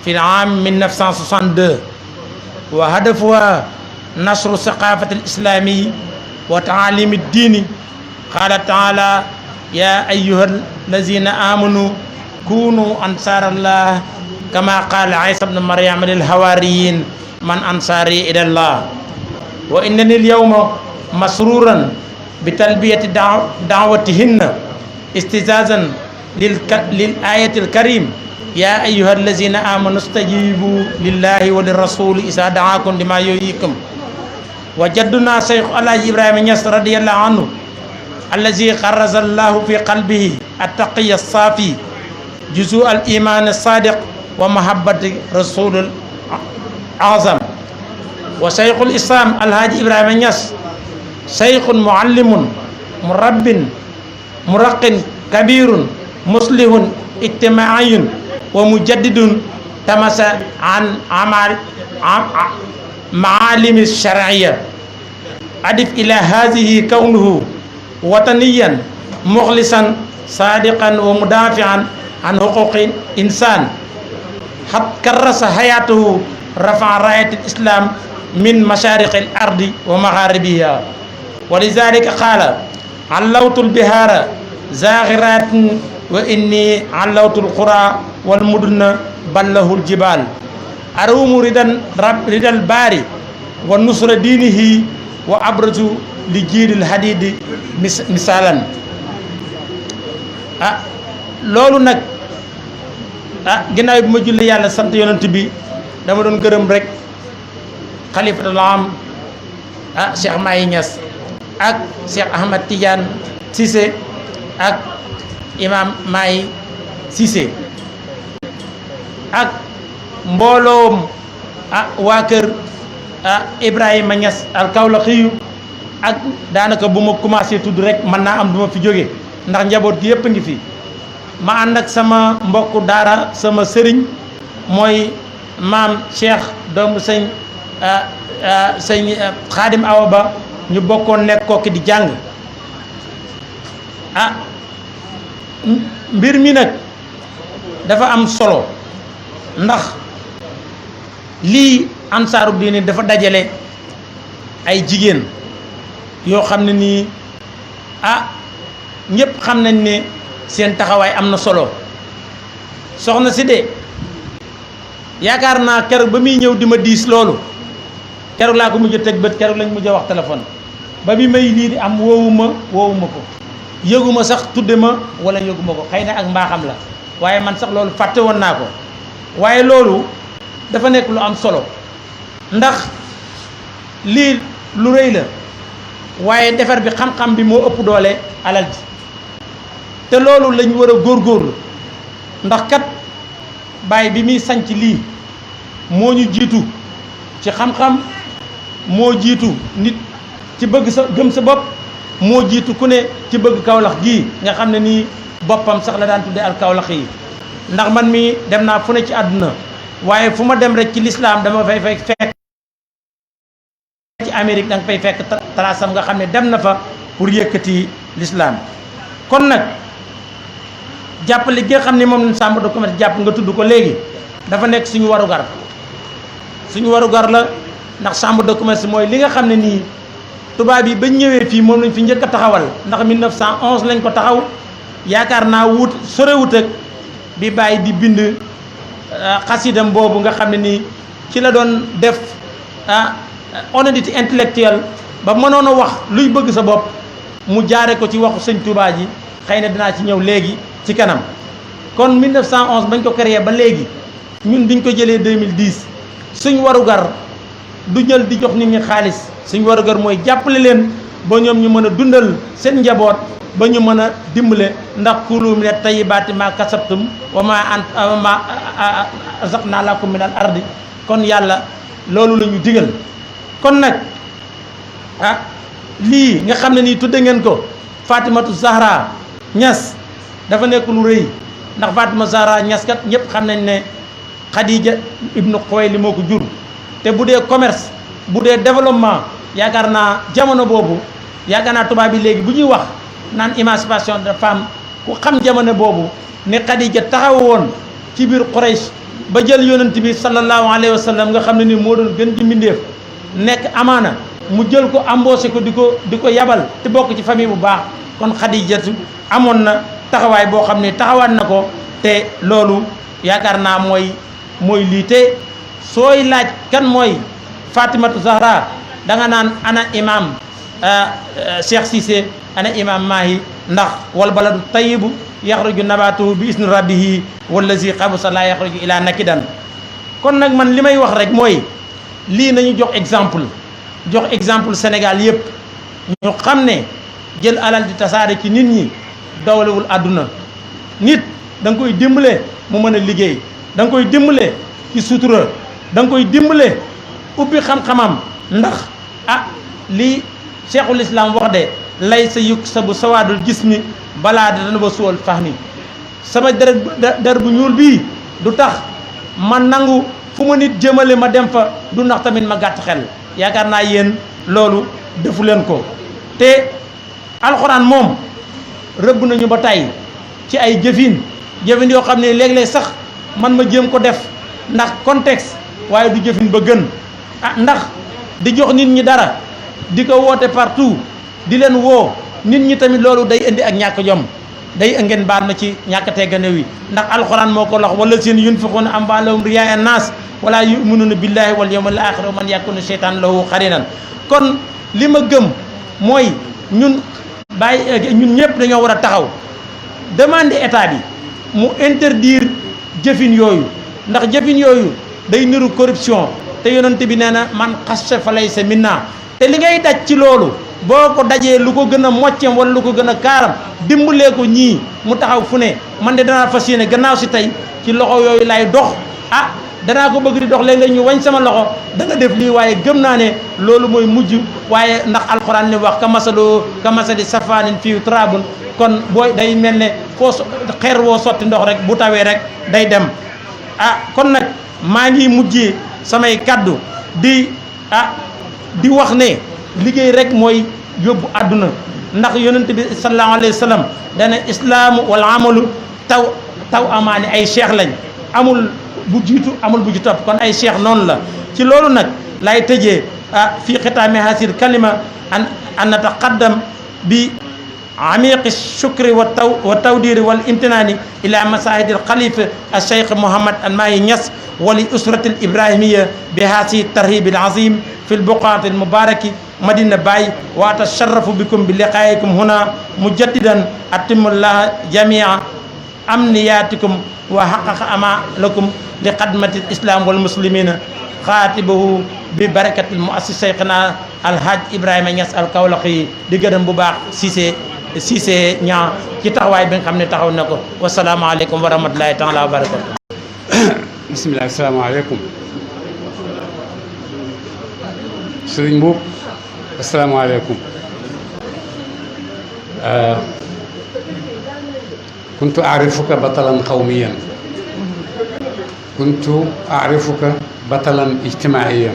في العام 1962 وهدفها نشر الثقافة الإسلامية وتعليم الدين. قال تعالى يا أيها الذين آمنوا كونوا أنصار الله كما قال عيسى بن مريم للحواريين من أنصاري إلى الله. وإنني اليوم مسرورا بتلبية دعوتهن استزازا للآية الكريم يا أيها الذين آمنوا استجيبوا لله وللرسول إذا دعاكم لما يحييكم. وجدنا شيخ الله إبراهيم نياس رضي الله عنه الذي غرز الله في قلبه التقي الصافي جزء الإيمان الصادق ومحبة رسول الأعظم. وشيخ الإسلام الحاج إبراهيم نياس شيخ معلم مرب مرق كبير مصلح اجتماعي ومجدد تمس عن معالم الشرعية. أضف إلى هذه كونه وطنيا مخلصا صادقا ومدافعا عن حقوق الإنسان حتى كرس حياته رفع راية الإسلام من مشارق الأرض ومغاربها. ولذلك قال علوت البحار زاغرات وإني علوت القرى والمدن بله الجبال أروم رضا الباري والنصر دينه وأبرز لجيل الحديد مثالا. loolu nag ginnaaw bi ma julli yàlla sant yonent bi dama doon gërëm rek xalifatul am Cheikh Mahi Niass ak Cheikh Ahmad Tidiane Cissé ak imam Mahi Cissé ak mbooloom waa kër Ibrahima Niass al Kawlaxiyu ak daanaka bu ma commencé tudd rek mën naa am du ma fi jóge ndax njaboot gi yëpp a ngi fi. ma ànd ak sama mbokku daara sama sëriñ mooy maam Cheikh doomu sëñ Xaadim Awa Ba ñu bokkoon nekk kooki di jàng mbir mi nag dafa am solo ndax lii ansaaru diine dafa dajale ay jigéen yoo xam ne nii ñëpp xam nañ ne seen taxawaay am na solo. soxna si de yaakaar naa keroog ba muy ñëw di ma diis loolu keroog laa ko mujj a teg bët keroog lañ mujj a wax téléphone ba bi may lii di am woowuma ko yëguma sax tudde ma wala yëguma ko xëy na ak mbaaxam la waaye man sax loolu fàtte woon naa ko waaye loolu dafa nekk lu am solo ndax lii lu rëy la waaye defar bi xam-xam bi moo ëpp doole alal ji te loolu lañ war a góorgóorlu ndax kat baay bi muy sanc lii moo ñu jiitu ci xam-xam moo jiitu nit ci bëgg sa gëm sa bopp moo jiitu ku ne ci bëgg Kawlax gii nga xam ne nii boppam sax la daan tudde al Kawlax yi ndax man mi dem naa fu ne ci àdduna waaye fu ma dem rek ci lislaam dama fay fekk ci Amérique da nga fay fekk trasam nga xam ne dem na fa pour yëkkati lislaam kon nag jàppale gi nga xam ne moom lañ chambre de commerce jàpp nga tudd ko léegi dafa nekk suñu warugar la ndax chambre de commerce mooy li nga xam ne nii tubaab yi bañ ñëwee fii moom lañ fi njëkk a taxawal ndax 1911 lañ ko taxaw yaakaar naa sorewut ak bi bàyyi di bind xasidam boobu nga xam ne nii ci la doon def honnêteté intellectuelle ba mënoon a wax luy bëgg sa bopp mu jaare ko ci waxu sëñ Touba ji xëy na dinaa ci ñëw léegi ci kanam kon 1911 bañ ko créé ba léegi ñun biñ ko jëlee 2010 suñ warugar du jël di jox nit ñi xaalis suñ warugar mooy jàppale leen ba ñoom ñu mën a dundal seen njaboot ba ñu mën a dimbale ndax kulu min at-tayyibaati maa kasabtum wa maa razaqnaa lakum min al-ardi kon yàlla loolu la ñu digal kon nag lii nga xam ne nii tudde ngeen ko Fatimatu Zahra Niass dafa nekk lu rëy ndax Fatima Zahra Niass kat ñëpp xam nañ ne Khadija ibnu Xuwaylid moo ko jur te bu dee commerce bu dee développement yaakaar naa jamono boobu yàgg naa tubaab bi léegi bu ñuy wax naan émancipation de femme ku xam jamono boobu ne Xadija taxaw woon ci biir Quraysh ba jël yonent bi sallallahu alayhi wa sallam nga xam ne ni moo doon gën di mbindeef nekk amaana mu jël ko embauché ko di ko yabal te bokk ci famille bu baax kon Xadijatu amoon na taxawaay boo xam ne taxawaat na ko te loolu yaakaar naa mooy lii te sooy laaj kan mooy Fatimatu Zahra da nga naan ana imam Cheikh Cissé ana imam Mahi ndax wal baladu tayyibu yaxruju nabatuhu bi isni rabbihi wallazi xabusa la yaxruju ila nakidan kon nag man li may wax rek mooy lii nañu jox exemple Sénégal yëpp ñu xam ne jël alal di tasaare ci nit ñi dawlewul àdduna nit da nga koy dimbale mu mën a liggéey da nga koy dimbale ci sutura da nga koy dimbale ubbi xam-xamam ndax lii cheikhul islam wax de lay sa yukk sa bu sawaadul gis mi balaa dana ba suwal fax ni sama der bu ñuul bii du tax ma nangu fu ma nit jëmale ma dem fa du ndax tamit ma gàtt xel yaakaar naa yéen loolu defu leen ko te alxuraan moom rëbb nañu ba tey ci ay jëfin yoo xam ne léeg-léeg sax man ma jéem ko def ndax contexte waaye du jëfin ba gën ndax di jox nit ñi dara di ko woote partout di leen woo nit ñi tamit loolu day indi ak ñàkk jom day ngeen baal ma ci ñàkk teggane wi ndax alxuraan moo ko lox wala seen yunfiquuna amwaalahum riyaa an-naas wala yuminuuna billahi wal yawmil aaxir wa man yakunu sheytaan lahu xarinan kon li ma gëm mooy ñun ñëpp dañoo war a taxaw demander état bi mu interdire jëfin yooyu ndax jëfin yooyu day niru corruption te yonent bi nee na man xas fa laysa minna te li ngay daj ci loolu boo ko dajee lu ko gën a moccem wala lu ko gën a kaaram dimbalee ko ñii mu taxaw fu ne man de danaa fas yéene gannaaw si tey ci loxo yooyu lay dox danaa ko bëgg di dox léeg-léeg ñu wañ sama loxo da nga def lii waaye gëm naa ne loolu mooy mujj waaye ndax alxuraan li wax ka masali safaanin fii turaabun kon booy day mel ne foo xeer woo sotti ndox rek bu tawee rek day dem kon nag maa ngi mujjee samay kaddu di wax ne liggéey rek mooy yóbbu àdduna ndax yonent bi sallallahu alayhi wa sallam dana islaamu wal amalu taw amaani ay cheikh lañ amul bu jiitu amul bu ci topp kon ay cheikh noonu la ci loolu nag lay tëjee fii xitaami hasil kalima an nataqaddam bi amiqi shukri wa tawdiri wal imtinaani ila masahidi al xalifa al cheikh Mouhamad al Mahi Niass wali usrati al ibrahimiya bi haasi tarhibi al azim fi al buqaati al mubaraki Madina Baye wa atasharrafu bikum bi liqaayikum huna mujaddidan atimullah jamia amniyatikum wa haqqaqa amalakum li xadmati islam wal muslimina xaatibahu bi barakatil muassis cheikhna alhaj Ibrahima Niass al Kawlaxi di gërëm bu baax Cissé ñaa ci taxawaay bi nga xam ne taxaw na ko wasalaamaaleykum wa rahmatulahi taala wa barakatu bisimilah asalaamaaleykum sëriñ Mbuub asalaamaaleykum kuntu aarifuka batalan qawmiyan kuntu aarifuka batalan ijtimaiyan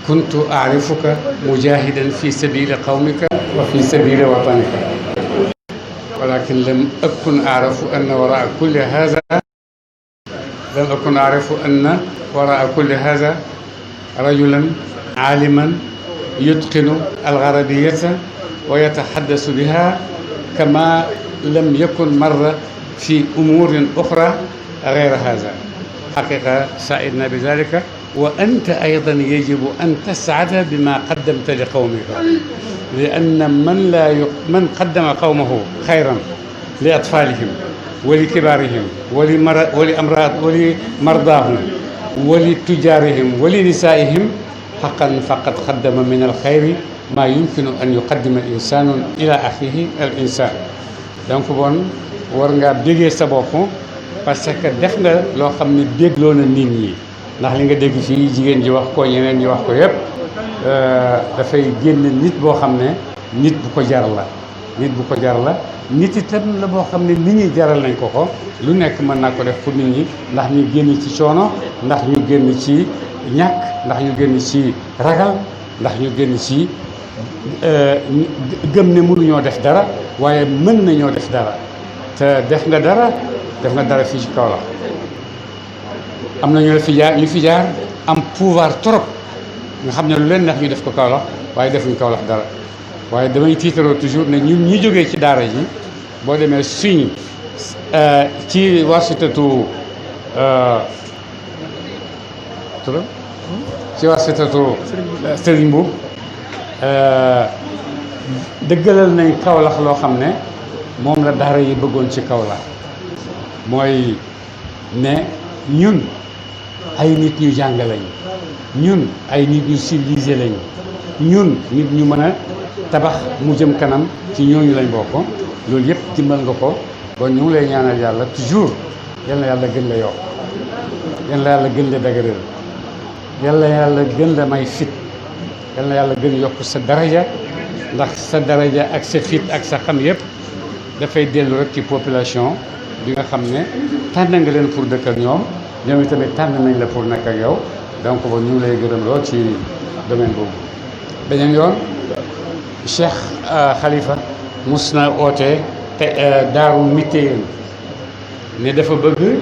kuntu aarifuka mujahidan fi sabili qawmika wa fi sabili watanika walakin lam akun aarifu anna waraa kulli haza rajulan aaliman yutqinu algarabiyata wa yataxaddasu biha kama lam yakun marra fi umurin uxra gayra haza xaqiqa saidna bi dalika wa anta aydan yajibu an tascada bima qaddamta li qawmika li anna man qaddama qawmahu xayran li atfalihim wa li kibarihim wa li mardaahum wa li tujaarihim wa li nisaa'ihim xaqan faqad qaddama min alxayri maa yumkinu an yuqaddima insaanun ila axiihi al insaan donc bon war ngaa bégee sa bopp parce que def nga loo xam ne bégloo na nit ñi ndax li nga dégg fii jigéen ji wax ko ñeneen ñi wax ko yëpp dafay génn nit boo xam ne nit bu ko jar la nit itam la boo xam ne nit ñi jaral nañ ko lu nekk mën naa ko def pour nit ñi ndax ñu génn ci coono ndax ñu génn ci ñàkk ndax ñu génn ci ragal ndax ñu génn ci gëm ne mënuñoo def dara waaye mën nañoo def dara te def nga dara fii ci Kaolack am na ñu fi jaar am pouvoir trop nga xam ne lu leen neex ñu def ko Kaolack waaye defuñ Kaolack dara waaye damay tiitaroo toujours ne ñun ñi jógee ci daara ji boo demee suñ ci wasitatu Serigne Mboup dëggalal nañ Kaolack loo xam ne moom la daara yi bëggoon ci Kaolack mooy ne ñun ay nit ñu jàng lañ ñun ay nit ñu civilisé lañ ñun nit ñu mën a tabax mu jëm kanam ci ñooñu lañ bokk loolu yëpp dimbal nga ko bon ñu ngi lay ñaanal yàlla toujours yal na yàlla gën la yokk yal na yàlla gën la dëgëral yal na yàlla gën la may fit yal na yàlla gën yokk sa daraja ndax sa daraja ak sa fit ak sa xam yëpp dafay dellu rek ci population bi nga xam ne tànn nga leen pour dëkk ak ñoom ñoom tamit tànn nañ la pour nekk ak yow donc bon ñu ngi lay gërëm lool ci domaine boobu. beneen yoon Cheikh Khalifa mus na oote te daaru Mitéen ne dafa bëgg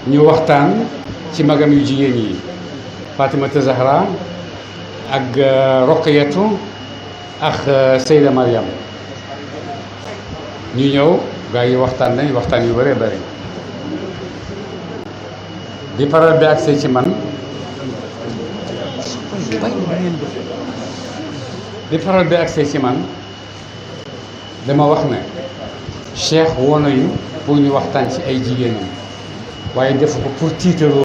ñu waxtaan ci magam yu jigéen yi Fatimata Zahra ak Roqiyatu ak Seyda Mariam ñu ñëw gaa yi waxtaan nañ waxtaan yu bëree bëri bi parole bi agsee ci man dama wax ne Cheikh woo nañu pour ñu waxtaan ci ay jigéenam waaye defu ko pour tiitaroo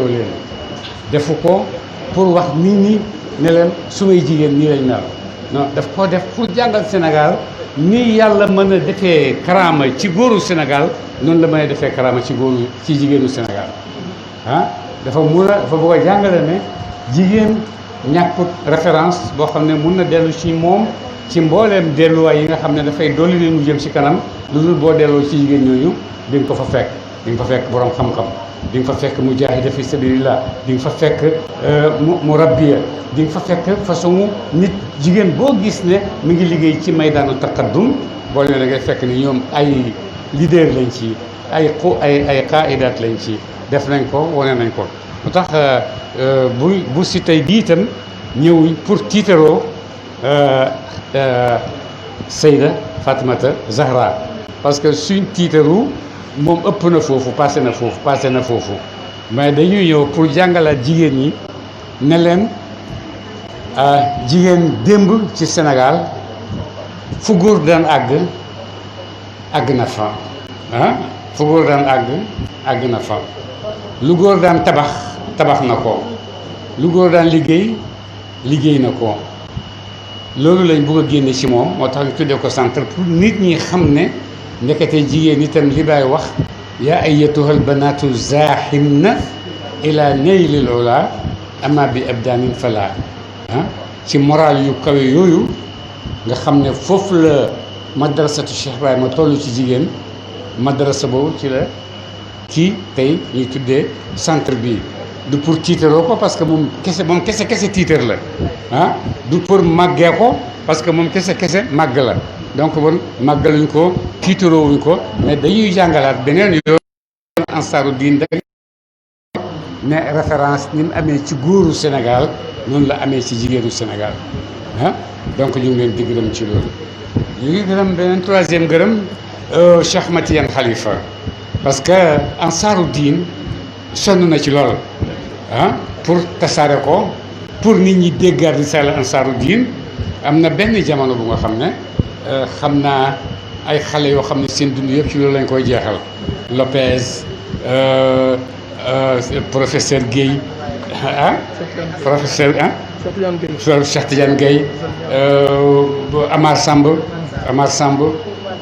leen defu ko pour wax nit ñi ne leen sumay jigéen nii lañ mel non daf ko def pour jàngal Sénégal ni yàlla mën a defee karaama ci góoru Sénégal noonu la mën a defee karaama ci jigéenu Sénégal dafa bëgg a jàngale ne jigéen ñàkkut référence boo xam ne mun na dellu ci moom ci mbooleem delluwaay yi nga xam ne dafay dolli leen mu jëm ci kanam lu dul boo delloo ci jigéen ñooñu di nga ko fa fekk di nga fa fekk borom xam-xam di nga fa fekk mujaahida fi sabilillah di nga fa fekk mu rabbiya di nga fa fekk façon nit jigéen boo gis ne mu ngi liggéey ci maydaanu taqaddum boo leen da ngay fekk ni ñoom ay leader lañ ci ay qaaidaat lañ ci def nañ ko wane nañ ko lu tax bu si tey bii itam ñëwuñ pour tiitaroo Seyda Fatimata Zahra parce que suñ tiitaru moom ëpp na foofu passé na foofu mais dañuy ñëw pour jàngalaat jigéen ñi ne leen jigéen démb ci Sénégal fu góor daan àgg na fa fu góor daan àgg na fa lu góor daan tabax na ko lu góor daan liggéey na ko loolu lañ bëgg a génne ci moom moo tax ñu tuddee ko centre pour nit ñi xam ne ndekete jigéen itam li baay wax yaa ayyatuhal banaatu zaaximna ila naylil ula ama bi abdaanin fala ci moral yu kawe yooyu nga xam ne foofu la madrasatu Cheikh Ibrahima toll ci jigéen madrasa boobu ci la kii tey ñuy tuddee centre bi du pour tiitaroo ko parce que moom kese tiitar la du pour màggee ko parce que moom kese màgg la donc bon màggaluñ ko tiitaroowuñ ko mais dañuy jàngalaat beneen yoon ansaaru diin da ne référence ni mu amee ci góoru Sénégal noonu la amee ci jigéenu Sénégal donc ñu ngi leen di gërëm ci loolu ñu ngi gërëm beneen troisième gërëm Cheikh Matiyan Khalifa parce que ansaaru diin sonn na ci lool pour tasaare ko pour nit ñi déggaat risaala ansaaru diin am na benn jamono bu nga xam ne xam naa ay xale yoo xam ne seen dund yëpp ci loolu lañ koy jeexal Lopez professeur Guèye professeur Cheikh Tidiane Guèye Amar Samb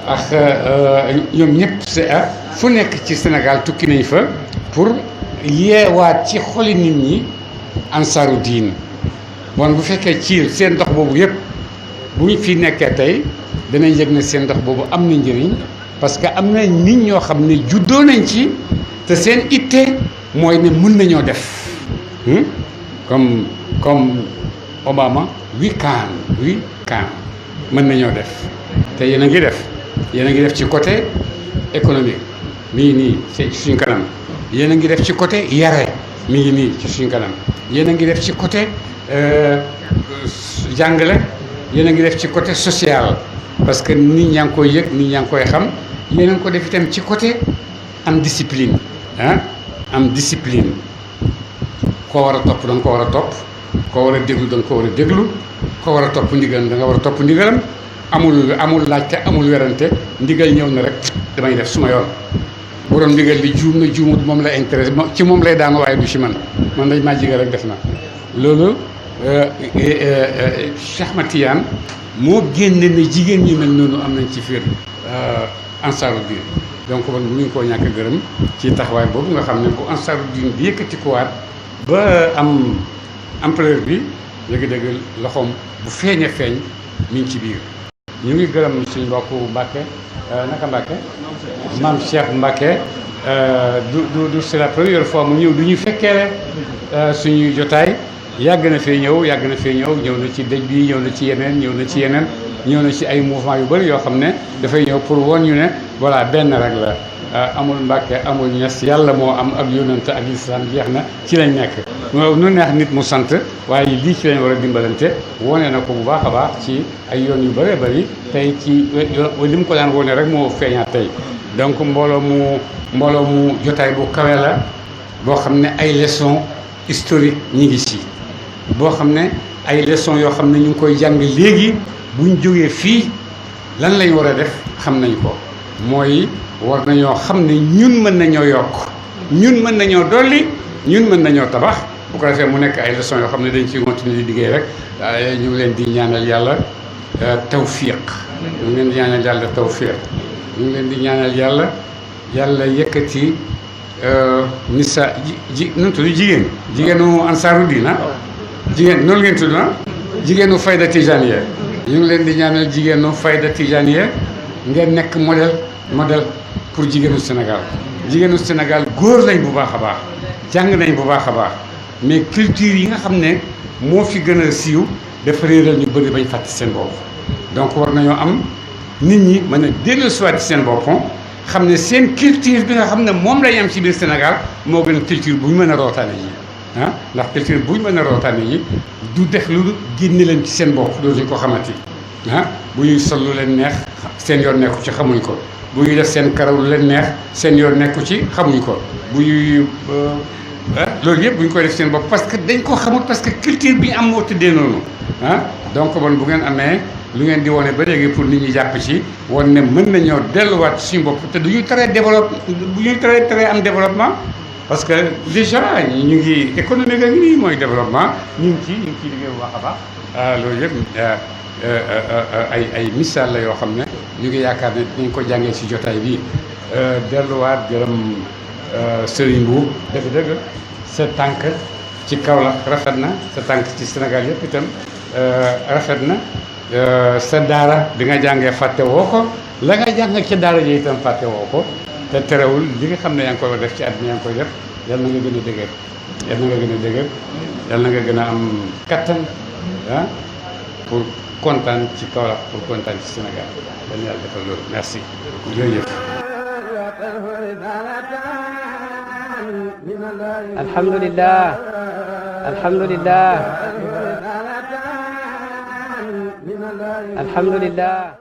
ak ñoom ñëpp fu nekk ci Sénégal tukki nañ fa pour yeewaat ci xoli nit ñi ansaaru diin bon bu fekkee ci seen ndox boobu yëpp bu ñu fi nekkee tey danañ yëg ne seen ndox boobu am na njëriñ parce que am na nit ñoo xam ne juddoo nañ ci te seen itte mooy ne mën nañoo def comme Obama we can mën nañoo def te yéen a ngi def ci côté économique mi ngi nii ci suñ kanam yéen a ngi def ci côté yare mi ngi nii ci suñ kanam yéen a ngi def ci côté jàngale yéen a ngi def ci côté social parce que nit ñaa ngi koy yëg nit ñaa ngi koy xam yéen a ngi ko def itam ci côté am discipline am discipline koo war a topp da nga ko war a topp koo war a déglu da nga ko war a déglu koo war a topp ndigal da nga war a topp ndigalam amul laajte amul werante ndigal ñëw na rek damay def suma yoon borom ndigal li juum na juumut moom la intéressé ci moom lay daanu waaye du ci man dañ maa jigal rek def na loolu Cheikh Ahmad Tidiane moo génne ne jigéen ñi mel noonu am nañ ci fiir Ansaarud-Din donc man bu ñu koo ñàkk gërëm ci taxawaay boobu nga xam ne bu Ansaarud-Din bi yëkkati ko waat ba am ampleur bi dëgg-dëgg loxoom bu feeñee feeñ mi ngi ci biir ñu ngi gërëm suñu mbokku Mbacke naka Mbacke maam Cheikh Mbacke du c'est la première fois mu ñëw du ñu fekkee suñuy jotaay yàgg na fee ñëw ñëw na ci dëj bi ñëw na ci yeneen ñëw na ci ay mouvement yu bëri yoo xam ne dafay ñëw pour woon ñu ne voilà benn rek la amul Mbàkke amul Ñas yàlla moo am ak yónnante ak lislaam jeex na ci lañ nekk nu neex nit mu sant waaye lii ci lañ war a dimbalante wone na ko bu baax a baax ci ay yoon yu bëree bëri tey ci li mu ko daan wone rek moo feeñaat tey donc mbooloo mu jotaay bu kawe la boo xam ne ay leçons historiques ñi ngi ci boo xam ne ay leçons yoo xam ne ñu ngi koy jàng léegi buñ jógee fii lan lañ war a def xam nañ ko mooy war nañoo xam ne ñun mën nañoo yokk ñun mën nañoo dolli ñun mën nañoo tabax bu ko defee mu nekk ay leçons yoo xam ne dañ ciy continuer di liggéey rek ñu ngi leen di ñaanal yàlla tawfiq ñu ngi leen di ñaanal yàlla tawfiq ñu ngi leen di ñaanal yàlla yëkkati nisa nu mu tudd jigéenu Ansaarud-Din jigéen noonu ngeen tudd jigéenu Fayda Tijaniya ñu ngi leen di ñaanal jigéenu Fayda Tijaniya ngeen nekk modèle pour jigéenu Sénégal góor lañ bu baax a baax jàng nañ bu baax a baax mais culture yi nga xam ne moo fi gën a siiw dafa réeral ñu bëri bañ fàtte seen bopp donc war nañoo am nit ñi mën a dellusiwaat ci seen bopp xam ne seen culture bi nga xam ne moom lañ am ci biir Sénégal moo gën a culture bu ñu mën a rootaane yi ndax culture bu ñu mën a rootaane yi du def lu génne leen ci seen bopp dootuñ ko xamati bu ñuy sol lu leen neex seen yoon nekku ci xamuñ ko bu ñuy def seen karaw lu leen neex seen yoon nekku ci xamuñ ko bu ñuy loolu yëpp bu ñu koy def seen bopp parce que dañ ko xamul parce que culture bi ñu am moo tëddee noonu donc bon bu ngeen amee lu ngeen di wone ba léegi pour nit ñi jàpp ci woon ne mën nañoo delluwaat suñu bopp te du ñuy teree teree am développement parce que déjà ñu ngi économie ga ngi nii mooy développement ñu ngi ciy liggéey bu baax a baax loolu yëpp ay misaal la yoo xam ne ñu ngi yaakaar ne dañ ko jàngee ci jotaay bi delluwaat gërëm Serigne Mbuub dëgg-dëgg sa tànk ci Kaolack rafet na sa tànk ci Sénégal yëpp itam rafet na sa daara bi nga jàngee fàtte woo ko la nga jàng ci daara ji itam fàtte woo ko te terewul li nga xam ne yaa ngi koy def ci at mi yaa ngi koy def yal na nga gën a dëgër yal na nga gën a am kattan pour kontaan ci Kaolack pour kontaan ci Sénégal dañ yàlla defal loolu merci jërëjëf. alhamdulillah